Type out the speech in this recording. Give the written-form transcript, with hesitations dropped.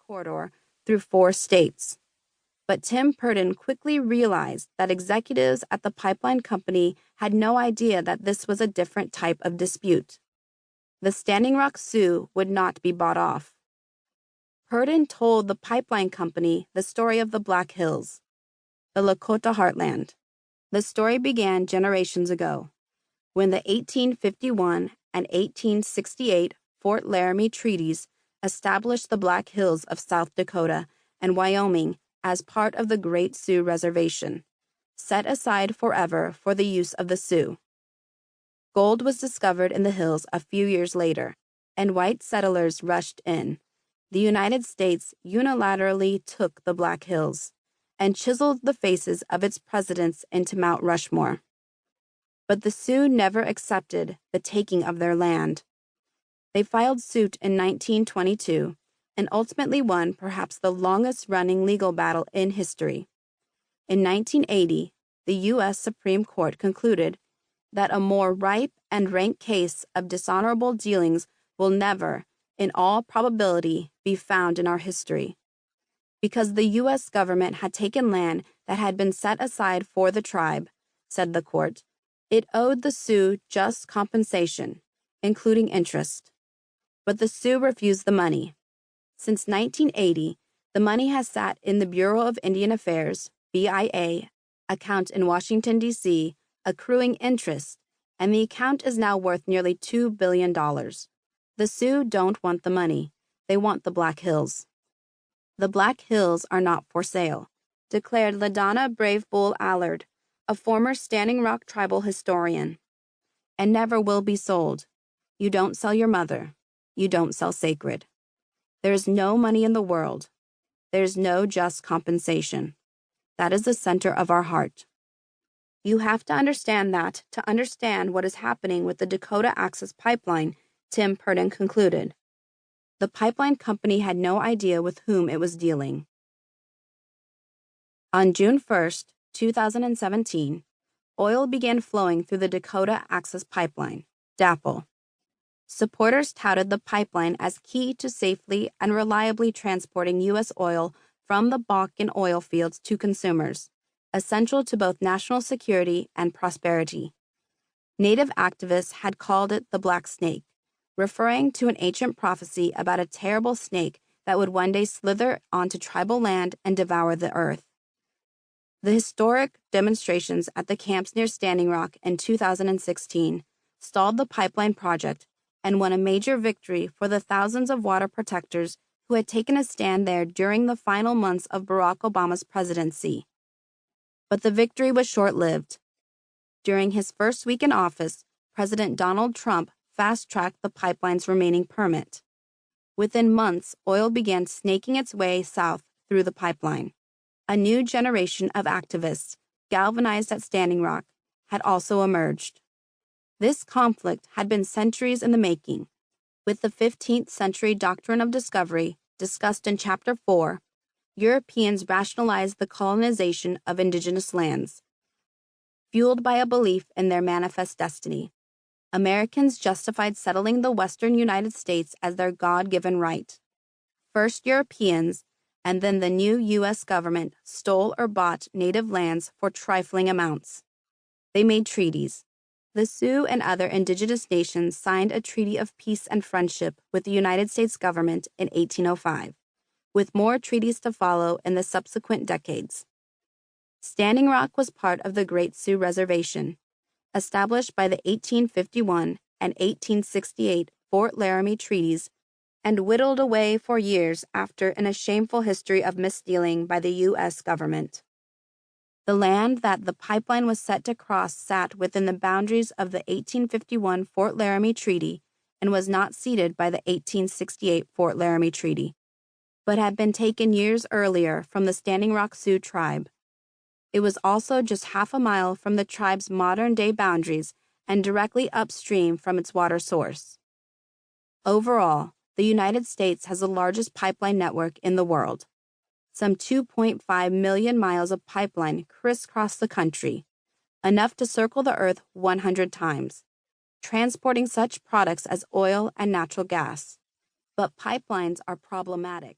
corridor through 4 states. But Tim Purdon quickly realized that executives at the pipeline company had no idea that this was a different type of dispute. The Standing Rock Sioux would not be bought off. Purdon told the pipeline company the story of the Black Hills, the Lakota heartland. The story began generations ago, when the 1851 and 1868 Fort Laramie treaties established the Black Hills of South Dakota and Wyoming as part of the Great Sioux Reservation, set aside forever for the use of the Sioux. Gold was discovered in the hills a few years later, and white settlers rushed in. The United States unilaterally took the Black Hills and chiseled the faces of its presidents into Mount Rushmore. But the Sioux never accepted the taking of their land. They filed suit in 1922 and ultimately won perhaps the longest-running legal battle in history. In 1980, the U.S. Supreme Court concluded that a more ripe and rank case of dishonorable dealings will never, in all probability, be found in our history. Because the U.S. government had taken land that had been set aside for the tribe, said the court, it owed the Sioux just compensation, including interest. But the Sioux refused the money. Since 1980, the money has sat in the Bureau of Indian Affairs, BIA, account in Washington, D.C., accruing interest, and the account is now worth nearly $2 billion. The Sioux don't want the money. They want the Black Hills. The Black Hills are not for sale, declared LaDonna Brave Bull Allard, a former Standing Rock tribal historian, and never will be sold. You don't sell your mother. You don't sell sacred. There is no money in the world. There is no just compensation. That is the center of our heart. You have to understand that to understand what is happening with the Dakota Access Pipeline, Tim Purdon concluded. The pipeline company had no idea with whom it was dealing. On June 1, 2017, oil began flowing through the Dakota Access Pipeline, DAPL. Supporters touted the pipeline as key to safely and reliably transporting U.S. oil from the Bakken oil fields to consumers, essential to both national security and prosperity. Native activists had called it the Black Snake, referring to an ancient prophecy about a terrible snake that would one day slither onto tribal land and devour the earth. The historic demonstrations at the camps near Standing Rock in 2016 stalled the pipeline project and won a major victory for the thousands of water protectors who had taken a stand there during the final months of Barack Obama's presidency. But the victory was short-lived. During his first week in office, President Donald Trump fast-tracked the pipeline's remaining permit. Within months, oil began snaking its way south through the pipeline. A new generation of activists, galvanized at Standing Rock, had also emerged. This conflict had been centuries in the making. With the 15th century doctrine of discovery, discussed in Chapter 4, Europeans rationalized the colonization of indigenous lands. Fueled by a belief in their manifest destiny, Americans justified settling the western United States as their God-given right. First Europeans, and then the new U.S. government stole or bought native lands for trifling amounts. They made treaties. The Sioux and other indigenous nations signed a treaty of peace and friendship with the United States government in 1805, with more treaties to follow in the subsequent decades. Standing Rock was part of the Great Sioux Reservation, established by the 1851 and 1868 Fort Laramie treaties and whittled away for years after in a shameful history of misdealing by the U.S. government. The land that the pipeline was set to cross sat within the boundaries of the 1851 Fort Laramie Treaty and was not ceded by the 1868 Fort Laramie Treaty, but had been taken years earlier from the Standing Rock Sioux tribe. It was also just half a mile from the tribe's modern-day boundaries and directly upstream from its water source. Overall, the United States has the largest pipeline network in the world. Some 2.5 million miles of pipeline crisscross the country, enough to circle the earth 100 times, transporting such products as oil and natural gas. But pipelines are problematic.